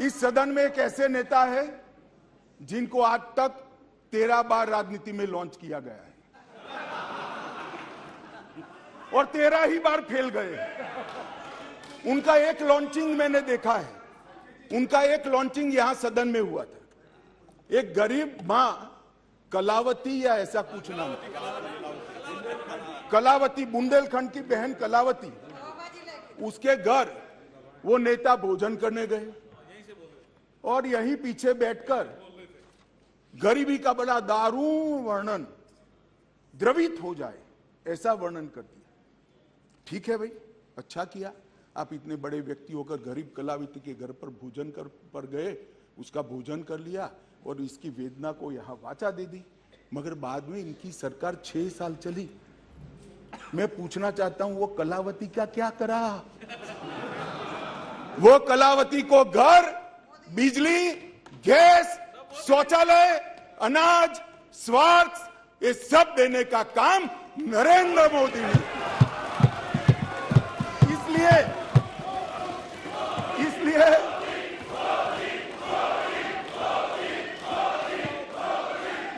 इस सदन में एक ऐसे नेता है जिनको आज तक 13 बार राजनीति में लॉन्च किया गया है और 13 ही बार फेल गए। उनका एक लॉन्चिंग मैंने देखा है, उनका एक लॉन्चिंग यहां सदन में हुआ था। एक गरीब मां कलावती या ऐसा कुछ नाम, कलावती, बुंदेलखंड की बहन कलावती, उसके घर वो नेता भोजन करने गए और यहीं पीछे बैठकर गरीबी का बड़ा दारुण वर्णन, द्रवित हो जाए ऐसा वर्णन कर दिया। ठीक है भाई, अच्छा किया, आप इतने बड़े व्यक्ति होकर गरीब कलावती के घर पर भोजन पर गए, उसका भोजन कर लिया और इसकी वेदना को यहां वाचा दे दी। मगर बाद में इनकी सरकार 6 साल चली। मैं पूछना चाहता हूं वो कलावती का क्या करा? वो कलावती को घर, बिजली, गैस, शौचालय, अनाज, स्वास्थ्य, ये सब देने का काम नरेंद्र मोदी ने।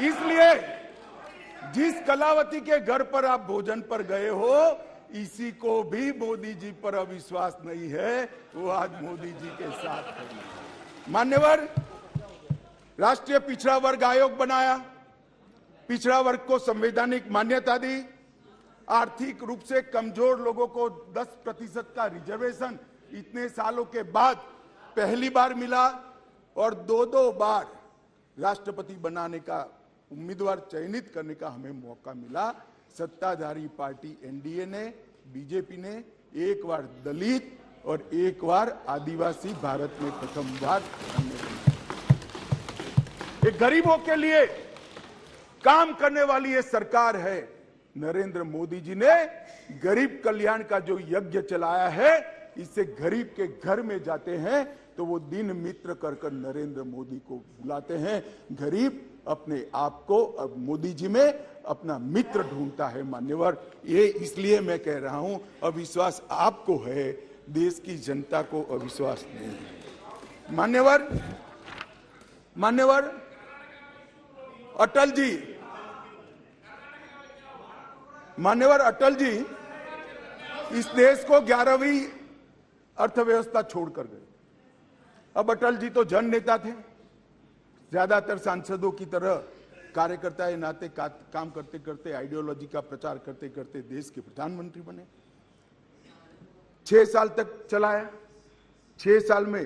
इसलिए जिस कलावती के घर पर आप भोजन पर गए हो, इसी को भी मोदी जी पर अविश्वास नहीं है, वो आज मोदी जी के साथ है। मान्यवर, राष्ट्रीय पिछड़ा वर्ग आयोग बनाया, पिछड़ा वर्ग को संवैधानिक मान्यता दी, आर्थिक रूप से कमजोर लोगों को 10% का रिजर्वेशन इतने सालों के बाद पहली बार मिला और 2 बार राष्ट्रपति बनाने का उम्मीदवार चयनित करने का हमें मौका मिला। सत्ताधारी पार्टी एनडीए ने, बीजेपी ने एक बार दलित और एक बार आदिवासी भारत में प्रथम बार। एक गरीबों के लिए काम करने वाली ये सरकार है। नरेंद्र मोदी जी ने गरीब कल्याण का जो यज्ञ चलाया है, इससे गरीब के घर में जाते हैं तो वो दिन मित्र कर नरेंद्र मोदी को बुलाते हैं। गरीब अपने आप को अब मोदी जी में अपना मित्र ढूंढता है। मान्यवर, ये इसलिए मैं कह रहा हूं, अविश्वास आपको है, देश की जनता को अविश्वास नहीं है। मान्यवर अटल जी इस देश को 11वीं अर्थव्यवस्था छोड़कर गए। अब अटल जी तो जन नेता थे, ज्यादातर सांसदों की तरह कार्यकर्ता के नाते काम करते करते, आइडियोलॉजी का प्रचार करते करते देश के प्रधानमंत्री बने। 6 साल तक चलाया, 6 साल में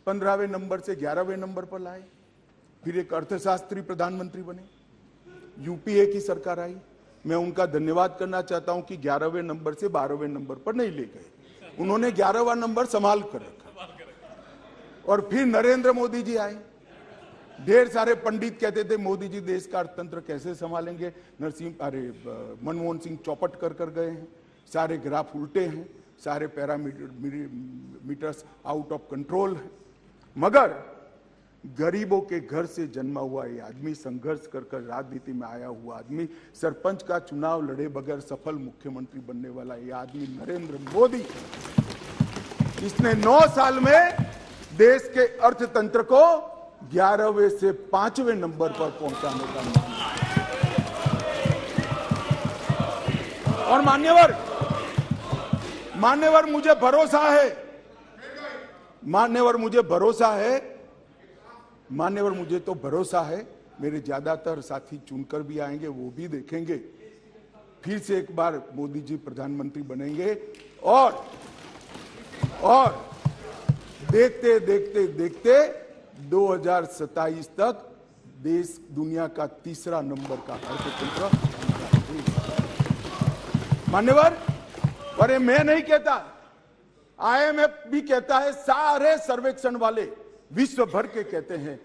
15वें नंबर से 11वें नंबर पर लाए। फिर एक अर्थशास्त्री प्रधानमंत्री बने, यूपीए की सरकार आई। मैं उनका धन्यवाद करना चाहता हूं कि 11वें नंबर से 12वें नंबर पर नहीं ले गए, उन्होंने 11वां नंबर संभाल कर रखा। और फिर नरेंद्र मोदी जी आए। ढेर सारे पंडित कहते थे मोदी जी देश का अर्थतंत्र कैसे संभालेंगे, मनमोहन सिंह चौपट कर गए हैं, सारे ग्राफ उल्टे हैं, सारे पैरामीटर्स आउट ऑफ कंट्रोल है। मगर गरीबों के घर से जन्मा हुआ ये आदमी, संघर्ष कर राजनीति में आया हुआ आदमी, सरपंच का चुनाव लड़े बगैर सफल मुख्यमंत्री बनने वाला ये आदमी नरेंद्र मोदी, इसने 9 साल में देश के अर्थतंत्र को 11वें से 5वें नंबर पर पहुंचाने का काम। और मान्यवर मुझे भरोसा है, मुझे तो भरोसा है, मेरे ज्यादातर साथी चुनकर भी आएंगे, वो भी देखेंगे, फिर से एक बार मोदी जी प्रधानमंत्री बनेंगे और देखते देखते 2027 तक देश दुनिया का 3रा नंबर का अर्थतंत्र। मान्यवर, अरे मैं नहीं कहता, आईएमएफ भी कहता है, सारे सर्वेक्षण वाले विश्व भर के कहते हैं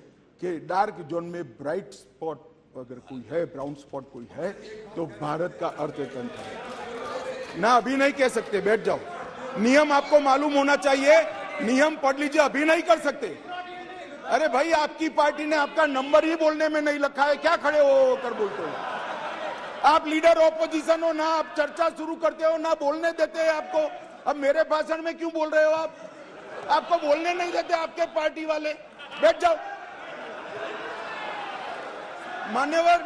कि डार्क जोन में ब्राइट स्पॉट अगर कोई है, ब्राउन स्पॉट कोई है, तो भारत का अर्थतंत्र है ना। अभी नहीं कह सकते, बैठ जाओ, नियम आपको मालूम होना चाहिए, नियम पढ़ लीजिए, अभी नहीं कर सकते। अरे भाई, आपकी पार्टी ने आपका नंबर ही बोलने में नहीं रखा है, क्या खड़े हो कर बोलते हो? आप लीडर ऑपोजिशन हो ना, आप चर्चा शुरू करते हो ना, बोलने देते हैं आपको। अब मेरे भाषण में क्यों बोल रहे हो आप? आपको बोलने नहीं देते आपके पार्टी वाले। बैठ जाओ। मान्यवर,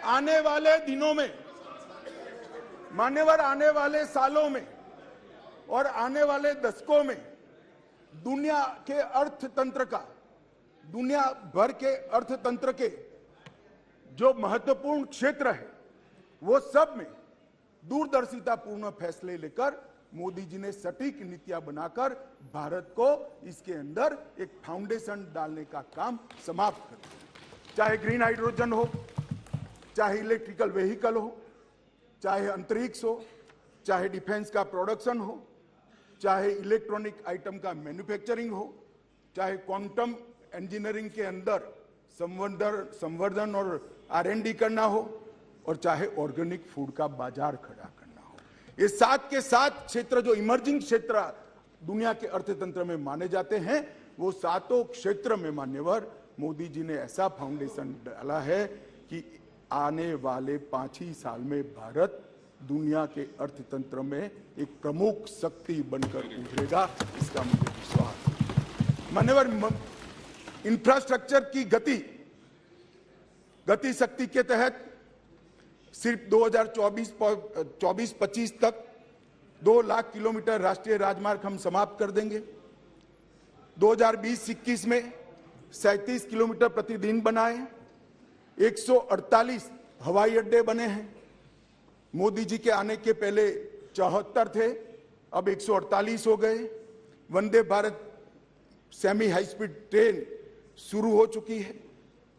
आने वाले दिनों में, आने वाले सालों में और आने वाले दशकों में दुनिया भर के अर्थतंत्र के जो महत्वपूर्ण क्षेत्र है वो सब में दूरदर्शितापूर्ण फैसले लेकर मोदी जी ने सटीक नीतियां बनाकर भारत को इसके अंदर एक फाउंडेशन डालने का काम समाप्त कर दिया। चाहे ग्रीन हाइड्रोजन हो, चाहे इलेक्ट्रिकल व्हीकल हो, चाहे अंतरिक्ष हो, चाहे डिफेंस का प्रोडक्शन हो, चाहे इलेक्ट्रॉनिक आइटम का मैन्युफैक्चरिंग हो, चाहे क्वांटम इंजीनियरिंग के अंदर संवर्धन और R&D करना हो, और चाहे ऑर्गेनिक फूड का बाजार खड़ा करना हो। ये 7 के 7 क्षेत्र जो इमर्जिंग क्षेत्र दुनिया के अर्थतंत्र में माने जाते हैं, वो 7 क्षेत्र में मान्यवर मोदी जी ने ऐसा फाउंडेशन डाला है कि आने वाले 5 ही साल में भारत दुनिया के अर्थतंत्र में एक प्रमुख शक्ति बनकर उभरेगा, इसका मुझे विश्वास है। मान्यवर, इंफ्रास्ट्रक्चर की गति शक्ति के तहत सिर्फ 2024-25 तक 2 लाख किलोमीटर राष्ट्रीय राजमार्ग हम समाप्त कर देंगे। 2020-21 में 37 किलोमीटर प्रतिदिन बनाए, 148 हवाई अड्डे बने हैं। मोदी जी के आने के पहले 74 थे, अब 148 हो गए। Vande Bharat semi high speed train शुरू हो चुकी है।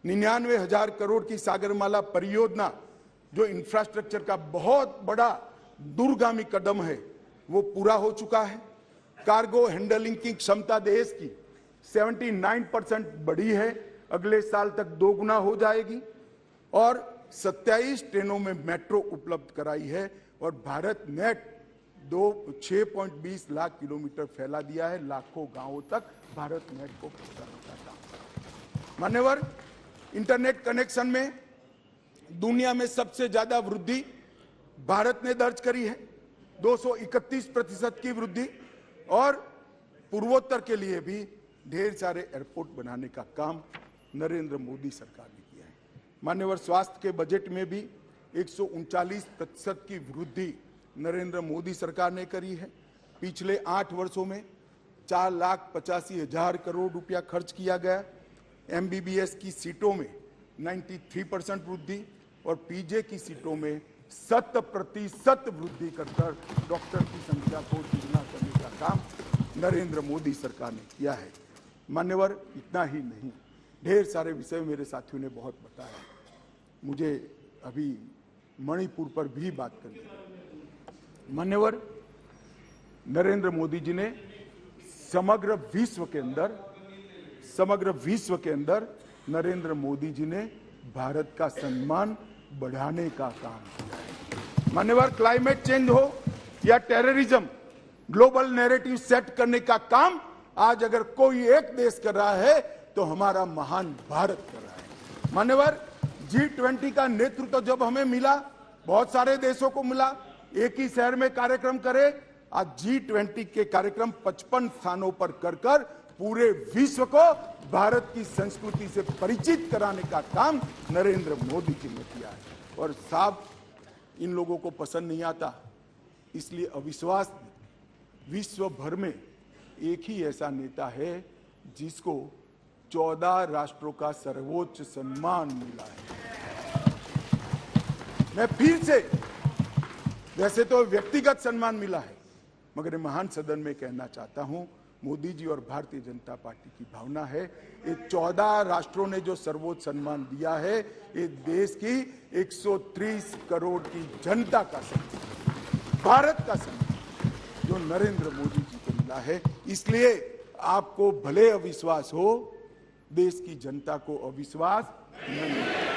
99,000 करोड़ की सागरमाला परियोजना जो इंफ्रास्ट्रक्चर का बहुत बड़ा दूरगामी कदम है वो पूरा हो चुका है। कार्गो हैंडलिंग की क्षमता देश की 79% बढ़ी है, अगले साल तक 2 गुना हो जाएगी। और 27 ट्रेनों में मेट्रो उपलब्ध कराई है और भारत नेट 6.20 लाख किलोमीटर फैला दिया है। लाखों गांवों तक भारत नेट को पहुंचाने का काम। मान्यवर, इंटरनेट कनेक्शन में दुनिया में सबसे ज्यादा वृद्धि भारत ने दर्ज करी है, 231% की वृद्धि। और पूर्वोत्तर के लिए भी ढेर सारे एयरपोर्ट बनाने का काम नरेंद्र मोदी सरकार ने किया है। मान्यवर, स्वास्थ्य के बजट में भी 139% की वृद्धि नरेंद्र मोदी सरकार ने करी है। पिछले 8 वर्षों में 4,85,000 करोड़ रुपया खर्च किया गया। MBBS की सीटों में 93% वृद्धि और PJ की सीटों में 100% वृद्धि कर डॉक्टर की संख्या को दुगना करने का काम नरेंद्र मोदी सरकार ने किया है। मान्यवर, इतना ही नहीं, ढेर सारे विषय मेरे साथियों ने बहुत बताया। मुझे अभी मणिपुर पर भी बात करनी है। मान्यवर, नरेंद्र मोदी जी ने समग्र विश्व के अंदर नरेंद्र मोदी जी ने भारत का सम्मान बढ़ाने का काम किया है। मान्यवर, क्लाइमेट चेंज हो या टेररिज्म, ग्लोबल नैरेटिव सेट करने का काम आज अगर कोई एक देश कर रहा है तो हमारा महान भारत कर रहा है। मान्यवर, G20 का नेतृत्व जब हमें मिला, बहुत सारे देशों को मिला, एक ही शहर में कार्यक्रम करे। आज G20 के कार्यक्रम 55 स्थानों पर कर पूरे विश्व को भारत की संस्कृति से परिचित कराने का काम नरेंद्र मोदी जी ने किया है। और साहब, इन लोगों को पसंद नहीं आता, इसलिए अविश्वास विश्व भर में एक ही ऐसा नेता है जिसको 14 राष्ट्रों का सर्वोच्च सम्मान मिला है। मैं फिर से, वैसे तो व्यक्तिगत सम्मान मिला है, मगर महान सदन में कहना चाहता हूं, मोदी जी और भारतीय जनता पार्टी की भावना है, ये 14 राष्ट्रों ने जो सर्वोच्च सम्मान दिया है, ये देश की 130 करोड़ की जनता का सम्मान, भारत का सम्मान जो नरेंद्र मोदी जी को मिला है। इसलिए आपको भले अविश्वास हो, देश की जनता को अविश्वास नहीं।